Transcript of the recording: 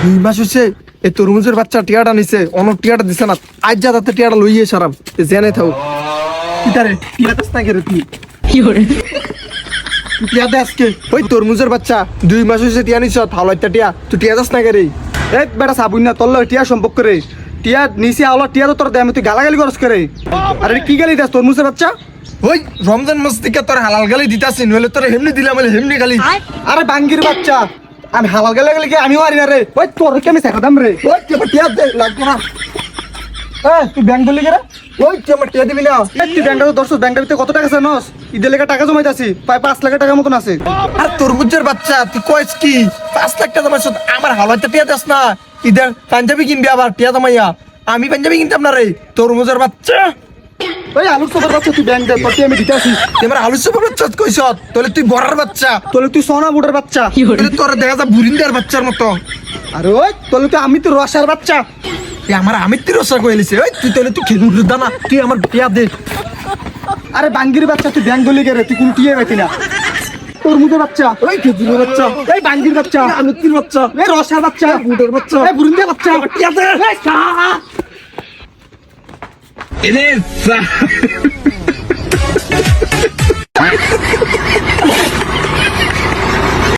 2 মাস হচ্ছে এই তরমুজের বাচ্চা টিয়াটা নিছে, অনেক টিয়াটা দিছে না। আজ যা তাতে টিয়াটা লইয়ে সারাম জেনে থাও কিতারে টিয়া দাস না করে তুই টিয়া দে আজকে। ওই তরমুজের বাচ্চা 2 মাস হচ্ছে টিয়া নিছ, ভালো একটা টিয়া তুই টিয়া দাস না করে। এই বেটা সাবুন না তোর টিয়া সম্পর্ক করে টিয়া নিচে আলো টিয়া তো তোর দেয় তুই গালাগালি করস করে। আরে কি গালি দাস তরমুজের বাচ্চা? ওই রমজান মাস থেকে তোর হালাল গালি দিতাছি, নইলে তোর হেমনি দিলাম হেমনি গালি। আরে বাঙ্গির বাচ্চা আমি হালাল গালি গালি আমিও আরি না রে। ওই তোর কে আমি শেখাতাম রে। ওই টিয়া দে লাগবে না। তুই ব্যাংক বললি কে? ওই তুই আমার টিয়া দিবি না? তুই ব্যাংকটা তো দর্শক ব্যাংকের ভিতরে কত টাকা আছে নস? ঈদের লেগে টাকা জমাইতাছি প্রায় 5 লাখ টাকার মতন আছে। আর তরমুজের বাচ্চা তুই কইস কি 5 লাখ টাকা জমাইছ? আমার হালাইতে টিয়া দাস না, ঈদের পাঞ্জাবি কিনবি আবার টিয়া জমাইয়া। আমি পাঞ্জাবি কিনতাম না রে তরমুজের বাচ্চা। ওই আলুর চোপের বাচ্চা তুই ব্যাংক দে, তোর আমি দিতে আসি। তুই আমার আলুর চোপের বাচ্চা কইস? তাহলে তুই বড়ার বাচ্চা, তাহলে তুই সোনা বুটের বাচ্চা, তাহলে তোর দেখা যা বুরিন্দার বাচ্চার মতো। আরে ওই তাহলে তুই আমি তো রসার বাচ্চা। আমার আমি তুই রসা কইলিছে। ওই তুই তাহলে তুই খেজুর দানা তুই আমার টিয়া দে। আরে বাঙ্গির বাচ্চা তুই ব্যাংক বলি কে রে? তুই কোন টিয়া পাইতি না? তরমুজের বাচ্চা, ওই খেজুরের বাচ্চা, এই বাঙ্গির বাচ্চা, আলুর বাচ্চা, এই রসার বাচ্চা, বুটের বাচ্চা, এই বুরিন্দার বাচ্চা, টিয়া দে।